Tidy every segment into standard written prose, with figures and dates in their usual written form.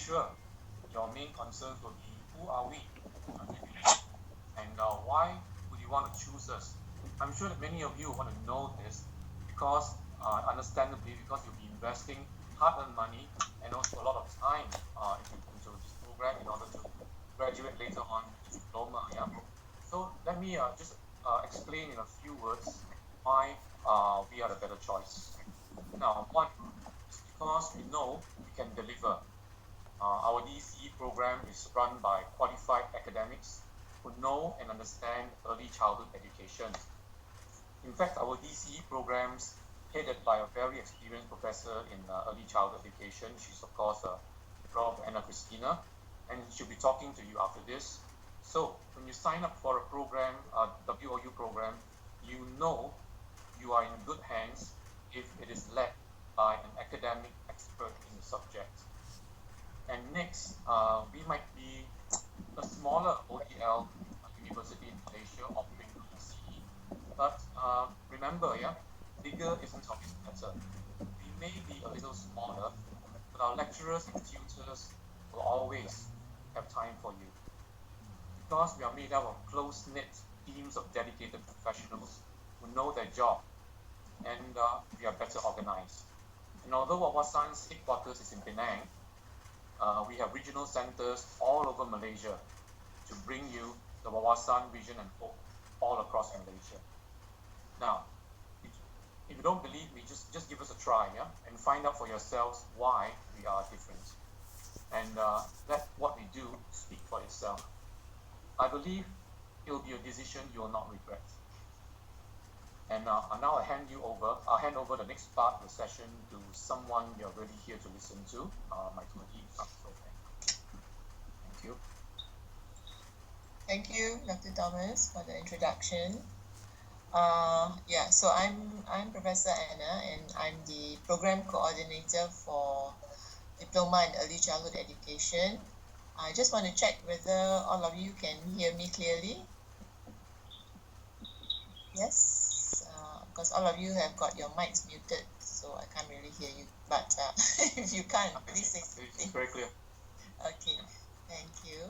sure your main concerns will be who are we, and why would you want to choose us? I'm sure that many of you want to know this because, understandably, because you'll be investing hard-earned money and also a lot of time into this program in order to graduate later on with a diploma. Yeah. So let me just explain in a few words why we are the better choice. Now, one is because we know we can deliver. Our DCE program is run by qualified academics who know and understand early childhood education. In fact, our DCE programs headed by a very experienced professor in early childhood education. She's of course Prof. Anna Christina, and she'll be talking to you after this. So when you sign up for a program, WOU program, you know you are in good hands if it is led by an academic expert in the subject. And next, we might be a smaller OEL university in Malaysia offering DCE, but remember, yeah, bigger isn't always better. We may be a little smaller, but our lecturers and tutors will always have time for you because we are made up of close-knit teams of dedicated professionals who know their job, and we are better organized. And although Wawasan's headquarters is in Penang, we have regional centers all over Malaysia to bring you the Wawasan vision and hope all across Malaysia. Now, if you don't believe me, just give us a try, yeah, and find out for yourselves why we are different, and let what we do speak for itself. I believe it will be a decision you will not regret. And now I'll hand over the next part of the session to someone you're really here to listen to, my colleague, Dr. Thank you. Thank you, Dr. Thomas, for the introduction. So I'm Professor Anna, and I'm the program coordinator for Diploma in Early Childhood Education. I just want to check whether all of you can hear me clearly. Yes, because all of you have got your mics muted, so I can't really hear you. But if you can't, please say something. It's very clear. Okay, thank you.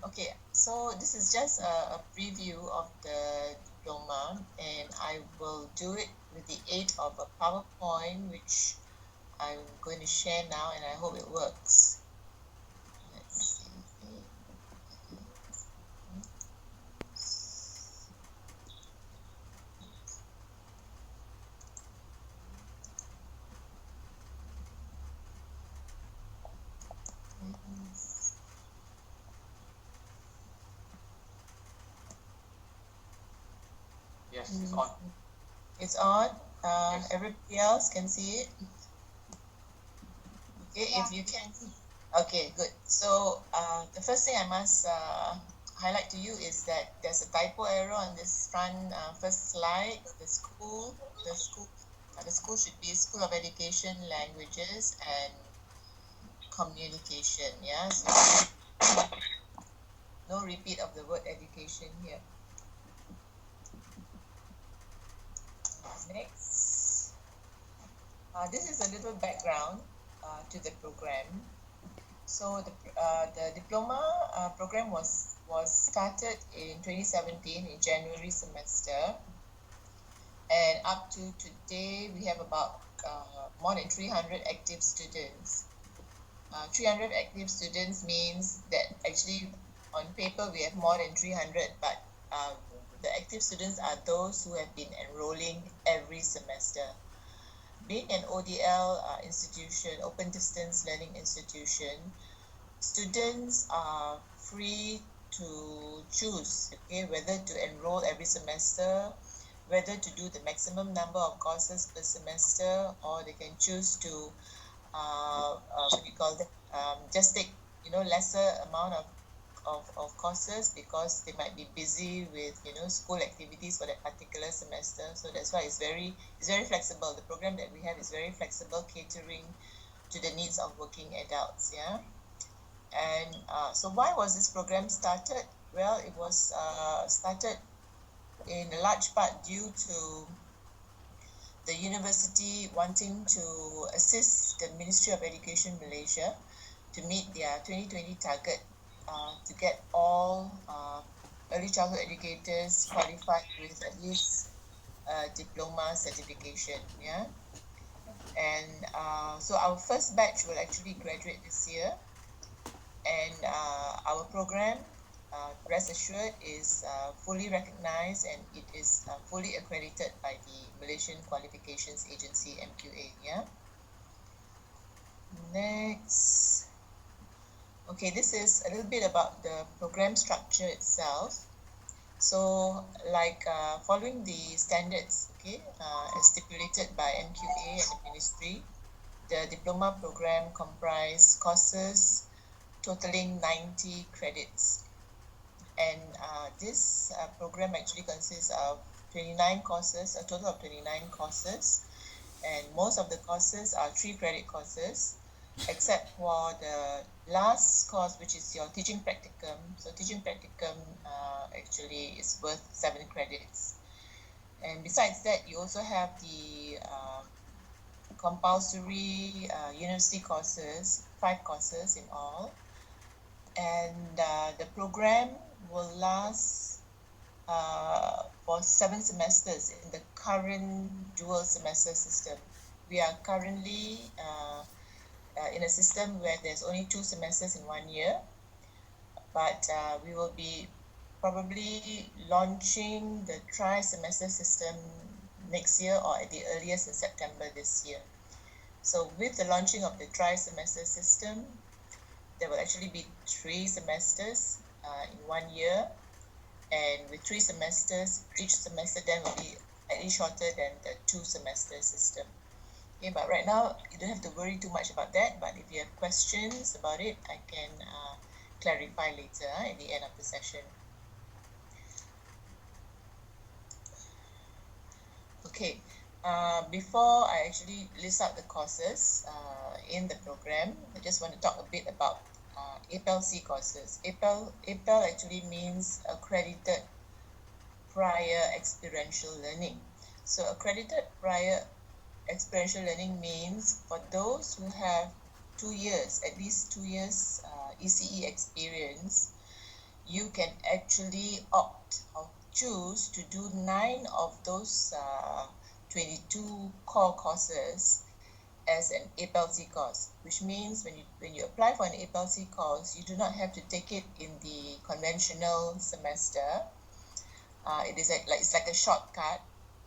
Okay, so this is just a preview of the diploma, and I will do it with the aid of a PowerPoint, which I'm going to share now, and I hope it works. Let's see. Yes, it's on. It's on. Yes. Everybody else can see it. Okay, if you can. Okay, good. So the first thing I must highlight to you is that there's a typo error on this front first slide. The school should be School of Education, Languages and Communication. Yeah, so no repeat of the word education here. Next, this is a little background to the program. So the diploma program was started in 2017 in January semester, and up to today we have about more than 300 active students. 300 active students means that actually on paper we have more than 300, but the active students are those who have been enrolling every semester. Being an ODL institution, open distance learning institution, students are free to choose, okay, whether to enroll every semester, whether to do the maximum number of courses per semester, or they can choose to just take lesser amount of courses because they might be busy with school activities for that particular semester. So that's why it's very flexible. The program that we have is very flexible, catering to the needs of working adults. Yeah. And so why was this program started? Well, it was started in a large part due to the university wanting to assist the Ministry of Education Malaysia to meet their 2020 target to get all early childhood educators qualified with at least diploma certification. Yeah, and so our first batch will actually graduate this year, and our program, rest assured, is fully recognized and it is fully accredited by the Malaysian Qualifications Agency, MQA. Yeah. Next. Okay, this is a little bit about the program structure itself. So, like following the standards, okay, as stipulated by MQA and the Ministry, the diploma program comprise courses totaling 90 credits. And this program actually consists of 29 courses, a total of 29 courses. And most of the courses are 3 credit courses, except for the last course, which is your teaching practicum. So teaching practicum actually is worth 7 credits. And besides that, you also have the compulsory university courses, 5 courses in all. And the program will last for 7 semesters in the current dual semester system. We are currently in a system where there's only 2 semesters in 1 year, but we will be probably launching the tri-semester system next year or at the earliest in September this year. So with the launching of the tri-semester system, there will actually be 3 semesters in 1 year, and with 3 semesters, each semester then will be slightly shorter than the 2 semester system. Okay, but right now you don't have to worry too much about that, but if you have questions about it, I can clarify later at the end of the session. Okay, before I actually list out the courses in the program, I just want to talk a bit about APEL-C courses. APEL actually means Accredited Prior Experiential Learning. So accredited prior experiential learning means for those who have 2 years, at least 2 years ECE experience, you can actually opt or choose to do 9 of those 22 core courses as an APEL-C course, which means when you apply for an APEL-C course, you do not have to take it in the conventional semester. It's like a shortcut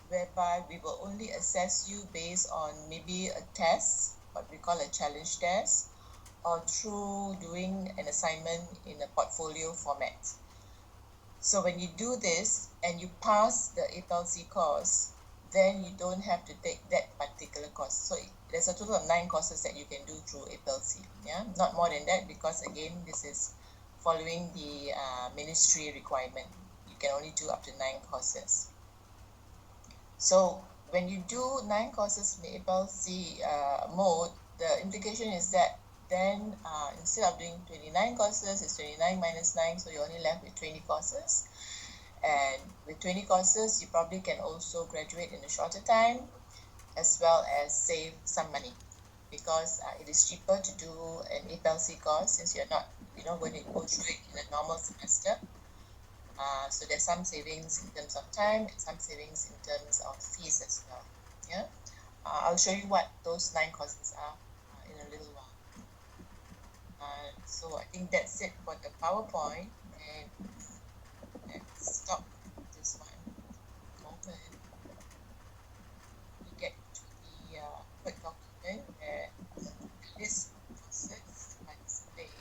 whereby we will only assess you based on maybe a test, what we call a challenge test, or through doing an assignment in a portfolio format. So when you do this and you pass the APEL-C course, then you don't have to take that particular course. So there's a total of 9 courses that you can do through APEL-C. Yeah, not more than that, because again, this is following the ministry requirement. You can only do up to 9 courses. So when you do 9 courses in the APEL-C mode, the implication is that then instead of doing 29 courses, it's 29 minus 9, so you're only left with 20 courses. And with 20 courses, you probably can also graduate in a shorter time, as well as save some money, because it is cheaper to do an APEL-C course since you're not going to go through it in a normal semester. So there's some savings in terms of time and some savings in terms of fees as well. Yeah, I'll show you what those 9 courses are in a little while. So I think that's it for the PowerPoint, and let's stop this one moment. We get to the Word document where this process are displayed.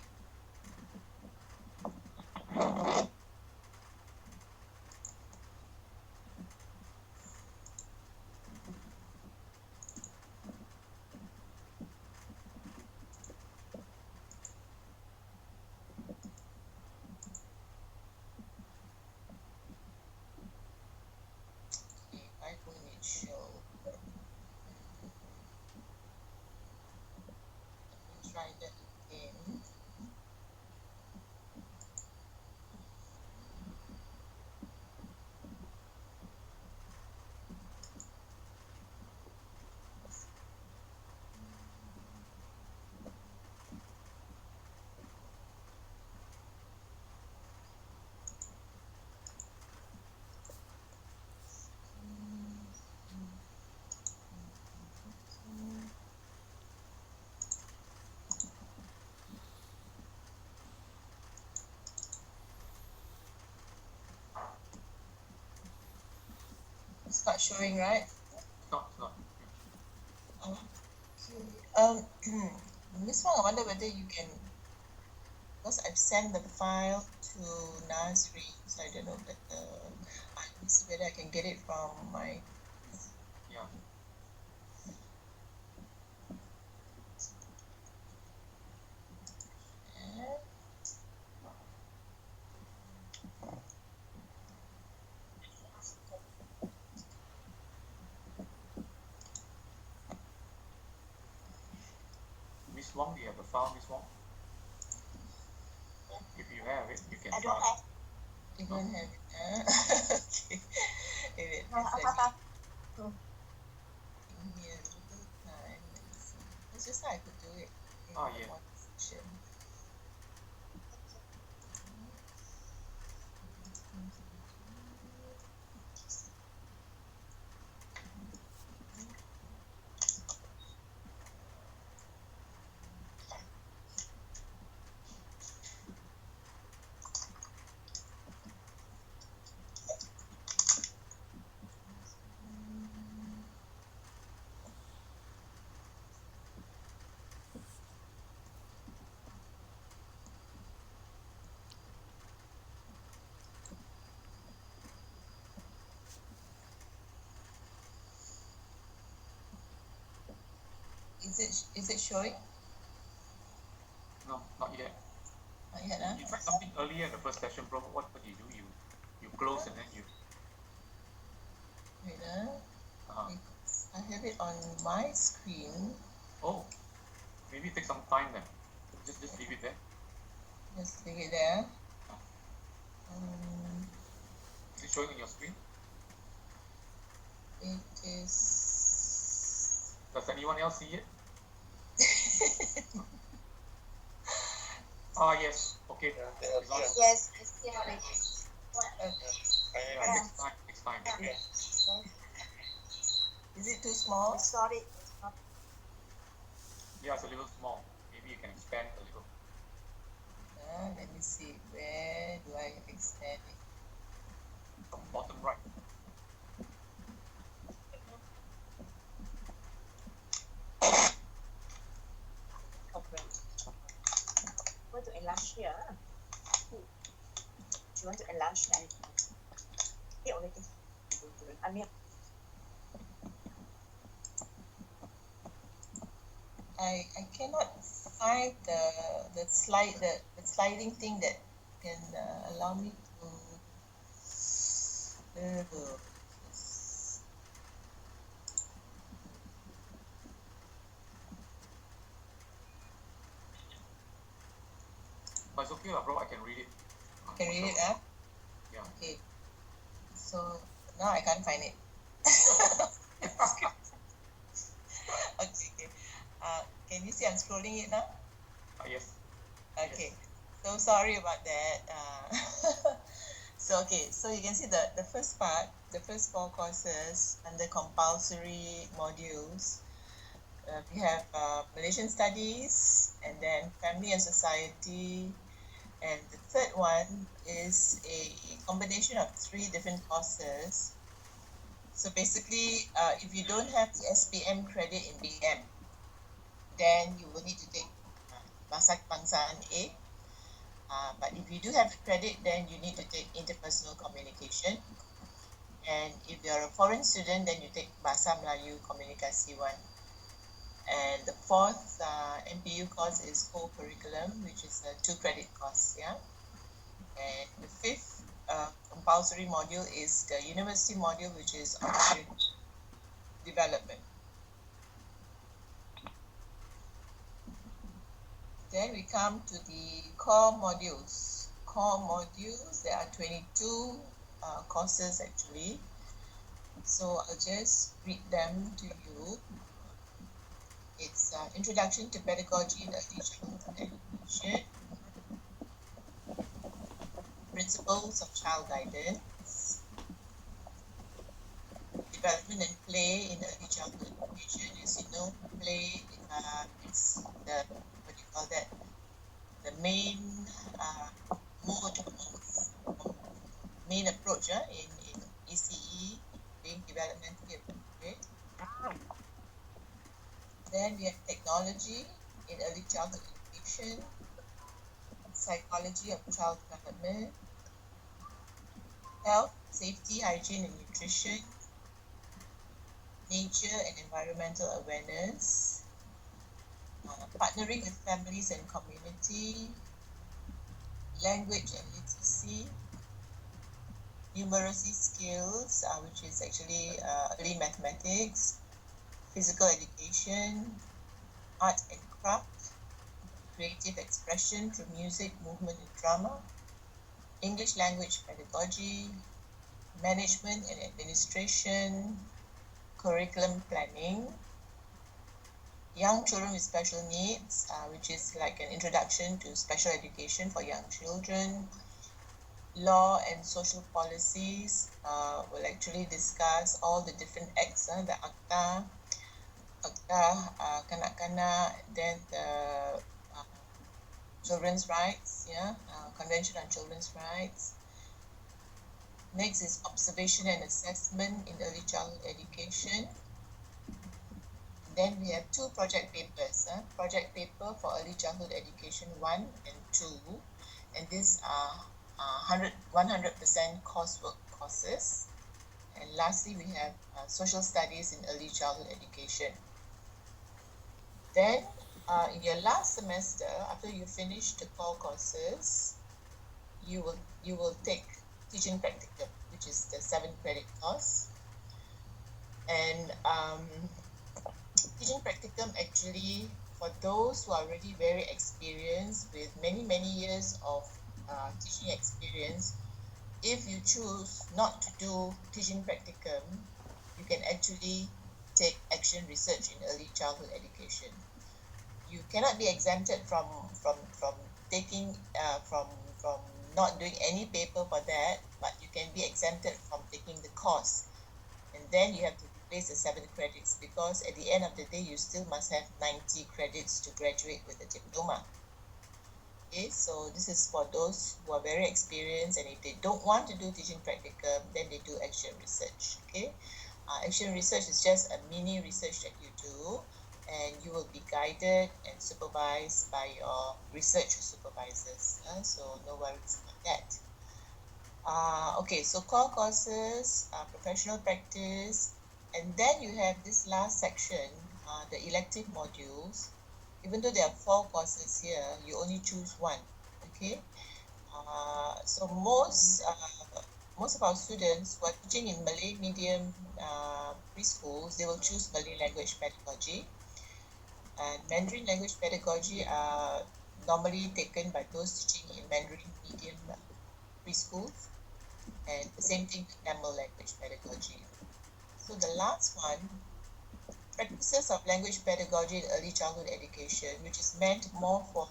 It's not showing, right? It's not. Okay. Miss Wong, I wonder whether you can, because I've sent the file to Nasri, so I don't know whether I need to see whether I can get it from my. Yeah. Miss Wong, do you have the file, Miss Wong? If you have it, you can. I don't have. You don't have it. Okay. Wait, Hmm. give me a little time. Let's see. It's just like I could do it in Yeah. one session. Is it showing? No, not yet. Not yet, huh? You tried something earlier in the first session, bro. What do you do? You close and then you. Wait, Uh-huh. because I have it on my screen. Oh, maybe it takes some time then. Just leave it there. Just leave it there. Um, Is it showing on your screen? it is. Does anyone else see it? Yes. Okay. It's on. Yes, I see how it is. Yeah, next time. Okay. Is it too small? Sorry, it's not. Yeah, it's a little small. Maybe you can expand a little. Let me see. Where do I extend it? From bottom right. Okay. Want to enlarge here? Do you want to enlarge then? Yeah, already. I mean, I cannot find the sliding thing that can allow me to. But it's okay, bro. I can read it. Can read it, Yeah. Okay. So now I can't find it. Okay. Can you see I'm scrolling it now? Yes. Okay. So sorry about that. So you can see the first part, the first 4 courses under compulsory modules. We have Malaysian Studies, and then Family and Society, and the third one is a combination of 3 different courses. So basically, if you don't have the SPM credit in BM, then you will need to take Bahasa Kebangsaan A. But if you do have the credit, then you need to take interpersonal communication. And if you're a foreign student, then you take Bahasa Melayu Komunikasi 1. And the fourth MPU course is co-curriculum, which is a 2 credit course, yeah. And the fifth compulsory module is the university module, which is opportunity development. Then we come to the core modules. Core modules, there are 22 courses actually. So I'll just read them to you. It's Introduction to Pedagogy in Early Childhood Education, Principles of Child Guidance, Development and Play in Early Childhood Education. As you know, play is the, what do you call that, the main mode of main approach in ECE being developmentally appropriate. Then we have technology in early childhood education, psychology of child development, health, safety, hygiene and nutrition, nature and environmental awareness, partnering with families and community, language and literacy, numeracy skills, which is actually early mathematics, physical education, art and craft, creative expression through music, movement and drama, English language pedagogy, management and administration, curriculum planning, young children with special needs, which is like an introduction to special education for young children, law and social policies. Will actually discuss all the different acts, the ACTA, Kanak-Kanak, then the children's rights, Convention on Children's Rights. Next is observation and assessment in early childhood education. Then we have two project papers, project paper for early childhood education 1 and 2, and these are 100% coursework courses. And lastly, we have social studies in early childhood education. Then in your last semester, after you finish the core courses, you will take teaching practicum, which is the 7-credit course. And teaching practicum actually, for those who are already very experienced with many years of teaching experience, if you choose not to do teaching practicum, you can actually take action research in early childhood education. You cannot be exempted from taking from not doing any paper for that, but you can be exempted from taking the course, and then you have to replace the 7 credits, because at the end of the day you still must have 90 credits to graduate with a diploma. Okay, so this is for those who are very experienced, and if they don't want to do teaching practicum, then they do action research. Okay, action research is just a mini research that you do, and you will be guided and supervised by your research supervisors, so no worries about that. Okay, so core courses, professional practice, and then you have this last section, the elective modules. Even though there are 4 courses here, you only choose one. Okay, so most of our students who are teaching in Malay medium preschools, they will choose Malay language pedagogy, and Mandarin language pedagogy are normally taken by those teaching in Mandarin medium preschools, and the same thing with Tamil language pedagogy. So the last one, practices of language pedagogy in early childhood education, which is meant more for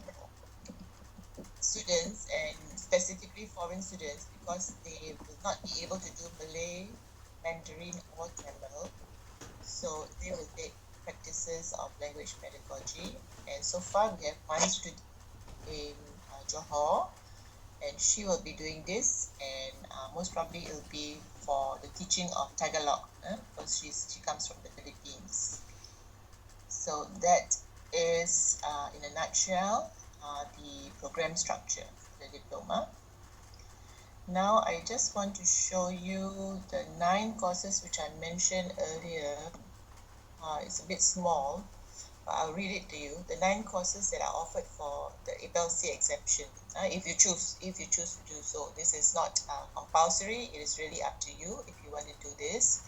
students, and specifically foreign students, because they will not be able to do Malay, Mandarin or Tamil, so they will take practices of language pedagogy. And so far we have one student in Johor, and she will be doing this, and most probably it will be for the teaching of Tagalog, because she comes from the Philippines. So that is in a nutshell the program structure for the diploma. Now I just want to show you the 9 courses which I mentioned earlier. It's a bit small, but I'll read it to you. The 9 courses that are offered for the APELC exemption, if you choose to do so. This is not compulsory. It is really up to you if you want to do this.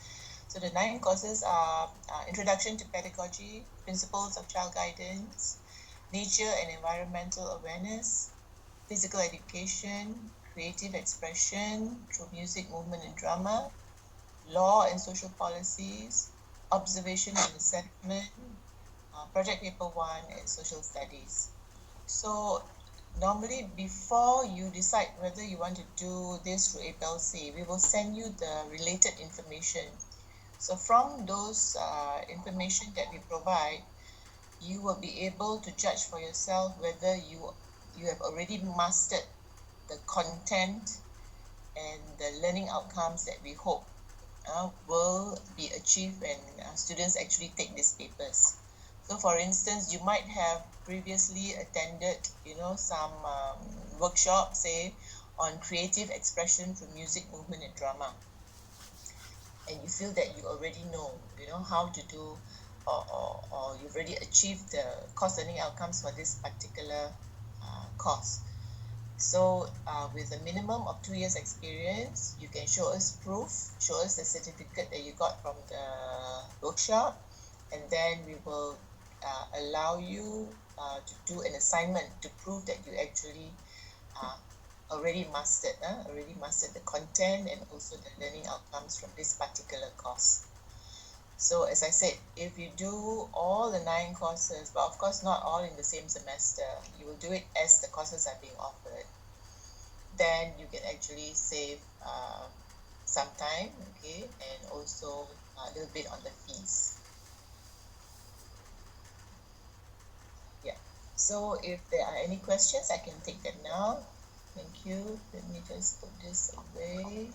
So the 9 courses are Introduction to Pedagogy, Principles of Child Guidance, Nature and Environmental Awareness, Physical Education, Creative Expression through Music, Movement and Drama, Law and Social Policies, Observation and Assessment, Project Paper 1 and Social Studies. So normally before you decide whether you want to do this through APELC, we will send you the related information. So from those information that we provide, you will be able to judge for yourself whether you have already mastered the content and the learning outcomes that we hope will be achieved when students actually take these papers. So for instance, you might have previously attended, some workshop, say, on creative expression through music, movement and drama. And you feel that you already know, how to do, or you've already achieved the course learning outcomes for this particular course. So with a minimum of 2 years experience, you can show us proof, show us the certificate that you got from the workshop, and then we will allow you to do an assignment to prove that you actually already mastered the content and also the learning outcomes from this particular course. So as I said, if you do all the 9 courses, but of course not all in the same semester, you will do it as the courses are being offered, then you can actually save some time, okay, and also a little bit on the fees. Yeah, so if there are any questions, I can take them now. Thank you. Let me just put this away.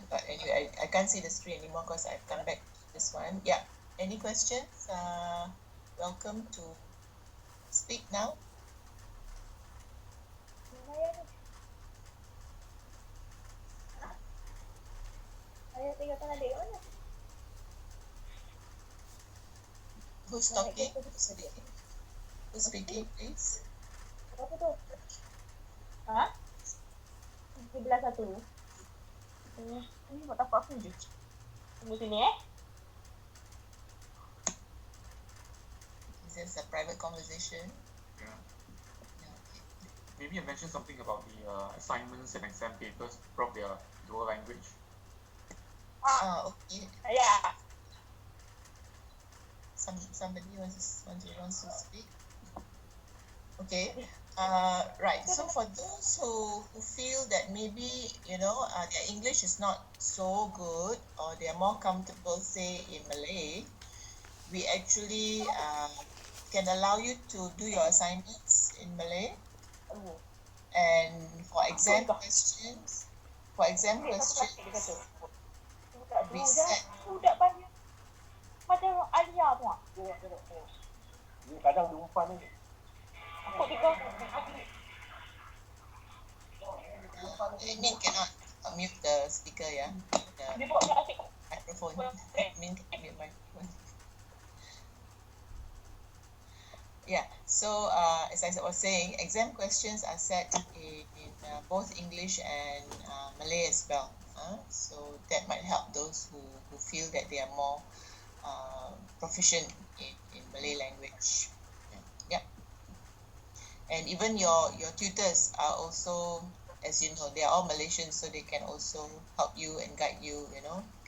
But anyway, I can't see the screen anymore because I've come back to this one. Yeah, any questions? Welcome to speak now. Who's talking? Who's speaking, please? Apa tu? Ha? 11.1. Ini buat apa aku je? Tunggu sini Is this a private conversation? Yeah. Yeah, okay. Maybe I mentioned something about the assignments and exam papers from their dual language. Okay. Ya. Somebody wants to speak. Okay. Right. So for those who feel that maybe their English is not so good, or they are more comfortable, say, in Malay, we actually can allow you to do your assignments in Malay, and for exam questions, we set. Budak banyak. Macam Alia tu. Dia kadang dia umpan ni. Aku tiga. Admin cannot mute the speaker, yeah. Dia buat dia asyik. Microphone. Admin can mute microphone. Yeah. So as I was saying, exam questions are set in both English and Malay as well. So that might help those who feel that they are more proficient in Malay language. Yeah. And even your tutors are also, as you know, they are all Malaysians, so they can also help you and guide you,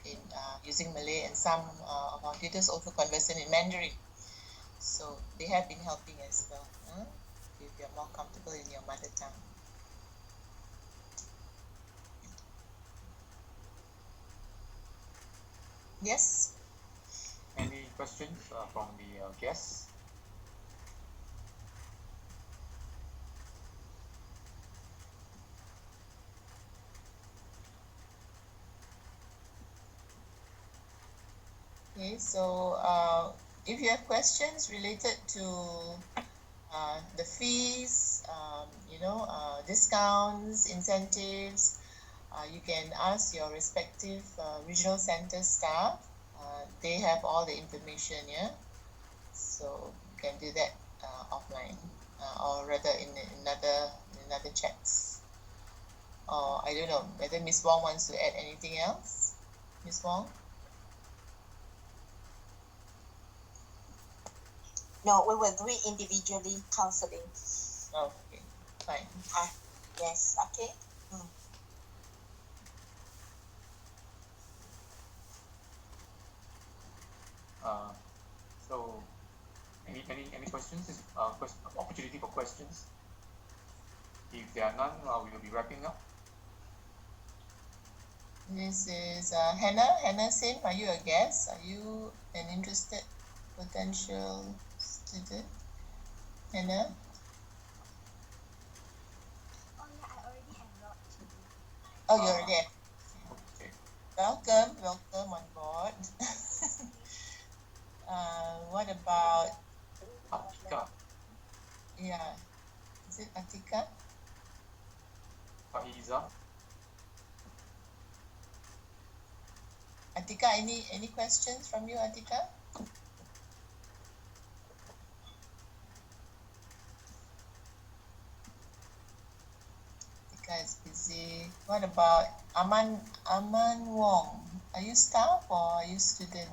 in using Malay. And some of our tutors also conversant in Mandarin, so they have been helping as well, if you're more comfortable in your mother tongue. Yes. Any questions from the guests? Okay, so if you have questions related to the fees, discounts, incentives, you can ask your respective regional center staff. They have all the information, yeah. So you can do that offline, or rather in another chats. Or I don't know whether Miss Wong wants to add anything else. Miss Wong? No, we will do it individually counseling. Okay, fine. Yes, okay. So any questions? Opportunity for questions. If there are none, we will be wrapping up. This is Hannah Sim. Are you a guest? Are you an interested potential student? Hannah? Oh yeah, I already enrolled actually. Oh, you're there. Okay. Welcome on board. What about, Atika, yeah, is it Atika? Faiza. Atika, any questions from you, Atika? Atika is busy. What about Aman Wong? Are you staff or are you student?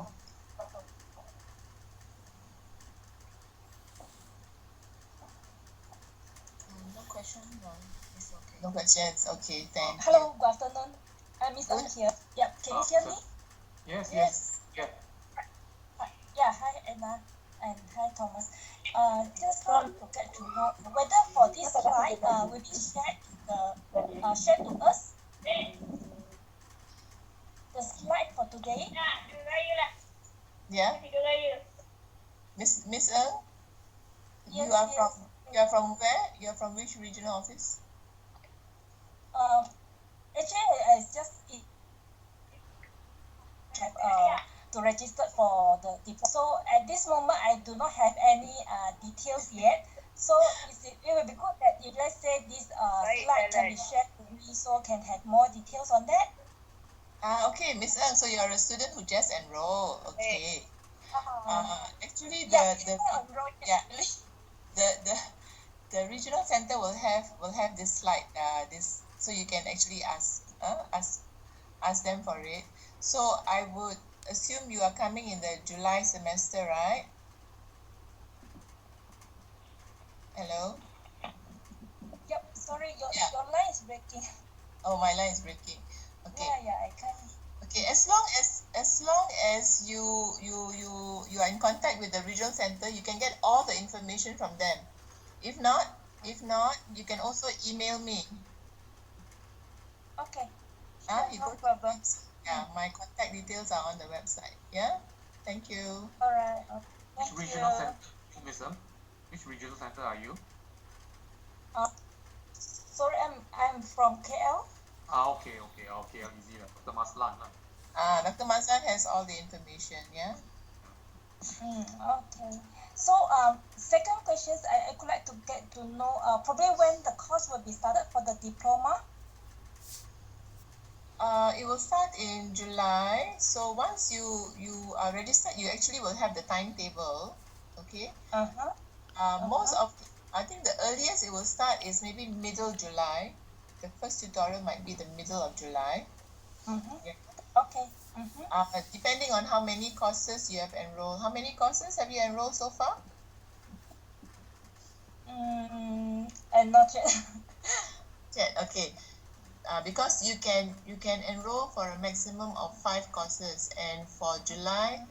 No question, no. It's okay. No questions. Okay, thank Hello, good afternoon. I'm Miss Ng Good. here. Yeah, can you hear me? Yes, you. yes. Yeah. Yeah, hi Anna and hi Thomas. Just want to get to know whether for this slide will be shared to us the slide for today. Yeah. Miss Ng, you Yes, are yes. from you are from where? You are from which regional office? Actually, I just to register for the diploma. So at this moment, I do not have any details yet. So it will be good that if let's say this slide can be shared to me, so can have more details on that. Okay, Miss Ng, so you are a student who just enrolled. Okay. Actually, Yeah, the enrolled yeah. actually. the regional center will have this slide. This so you can actually ask them for it. So I would assume you are coming in the July semester, right? Hello. Yep. Sorry, Yeah. your line is breaking. Oh, my line is breaking. Okay. Yeah, I can. Okay, as long as you are in contact with the regional center, you can get all the information from them. If not, you can also email me. Okay. You No go to the problem. website. Yeah, my contact details are on the website. Yeah, thank you. All right. Which Thank regional you. center, Miss Ng? Which regional center are you? Sorry, I'm from KL. Okay. Easy lah. Dr. Maslan lah. Dr. Mazlan has all the information. Yeah. Okay. So second questions I could like to get to know probably when the course will be started for the diploma. It will start in July. So once you are registered, you actually will have the timetable. Okay. Most of I think the earliest it will start is maybe middle July. The first tutorial might be the middle of July. Yeah. Okay. Depending on how many courses you have enrolled. How many courses have you enrolled so far? And not yet. Okay. Because you can enroll for a maximum of 5 courses, and for July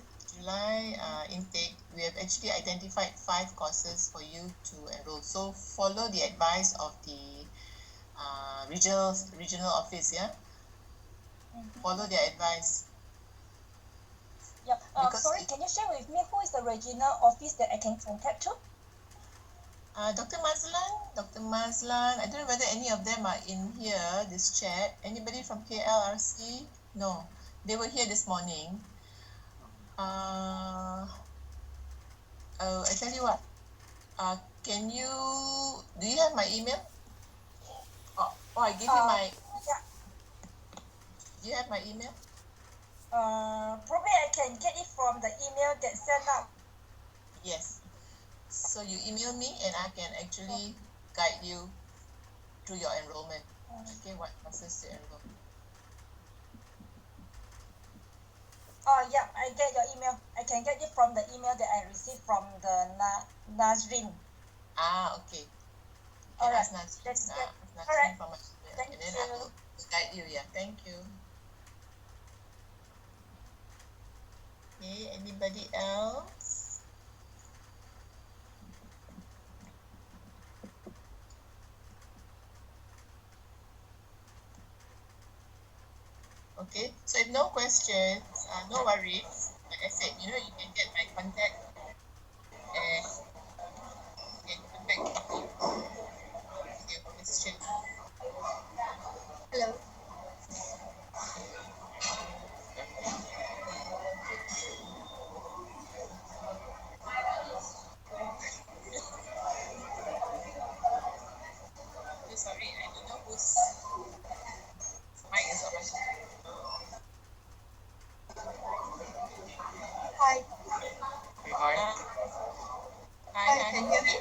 intake, we have actually identified 5 courses for you to enroll. So follow the advice of the regional office. Yeah. Follow their advice. Yeah. Sorry, can you share with me who is the regional office that I can contact to? Dr. Mazlan, I don't know whether any of them are in here, this chat. Anybody from KLRC? No, they were here this morning. I tell you what, do you have my email? I give you my, Yeah. do you have my email? Probably I can get it from the email that sent out. Yes. So you email me and I can actually guide you through your enrollment. Okay, what courses to enroll. Yeah, I get your email. I can get it from the email that I received from the Nazrin. Okay. All right. Ask Nazrin. That's good. Ask All right. Nazrin from my email, Thank and then you. I will guide you. Yeah, thank you. Okay, anybody else? Okay, so if no questions, no worries. Like I said, you can get my contact and Who's mic is open? Hi. Hey, hi. Hi, Hi, hi. can you hear me?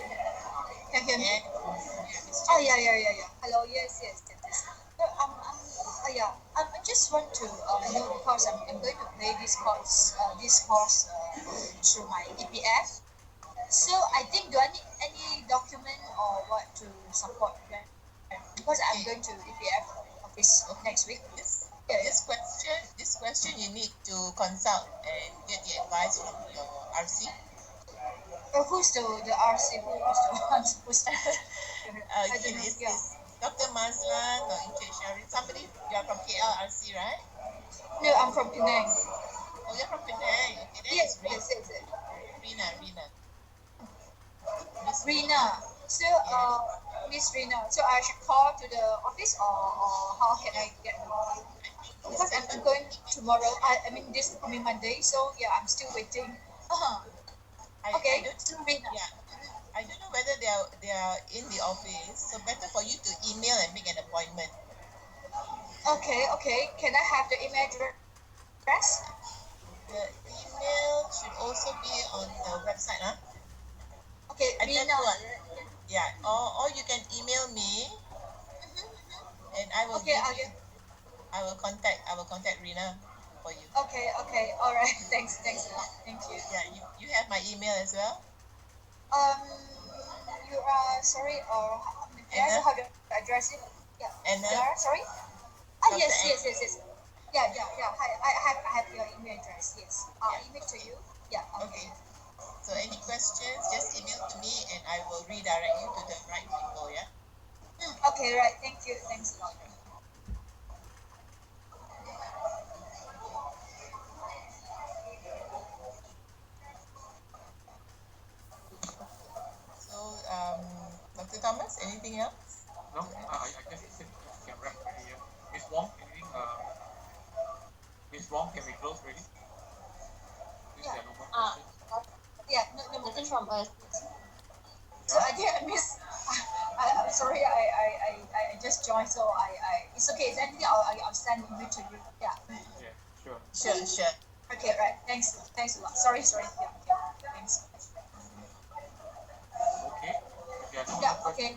Can you hear me? Yeah. Oh, yeah. Hello, yes. No, yeah, I just want to know because I'm going to play this course through my EPF. So I think do I need any document or what to support that? Because I'm going to EPF office next week. This, Yeah. this question you need to consult and get the advice from your RC. Who's the RC? Who's I don't know. Is Yeah. Dr. Mazlan or Encik Sharin? Somebody, you are from KLRC, right? No, I'm from Penang. Oh, you're from Penang. Okay, then Yes. it's Rina. Miss Rina. So, Miss Rina. So I should call to the office or how can I get hold? Because I'm going tomorrow. I mean this coming Monday. So yeah, I'm still waiting. Okay. So Rina. Yeah, I don't know whether they are in the office. So better for you to email and make an appointment. Okay. Can I have the email address? The email should also be on the website, huh? Okay, I tell Rina. you what, yeah, or you can email me and I will Okay. I will contact Rina for you. Okay. All right. Thanks a lot. Thank you. Yeah, you have my email as well. Um, you are sorry or may I know how to address it? Yeah. Anna? You are sorry. Dr. Yes. Anna. Yeah. Hi, I have your email address. Yes. I'll email to you. Yeah. Okay. So any questions, just email to me and I will redirect you to the right people, yeah? Okay. Right. Thank you. Thanks a lot. So, Dr. Thomas, anything else? No, I guess it's it. We can wrap already. Yeah. Miss Wong, anything? Miss Wong, can we close already? Is there no more questions? Yeah. No more. Nothing from us. So I think I miss. I'm sorry. I just joined. So it's okay. If anything, I'll send email to you. Yeah. Yeah, sure. Sure. Okay. Right. Thanks a lot. Sorry. Yeah. Thanks. Okay. If there are no Yeah. more questions, Okay.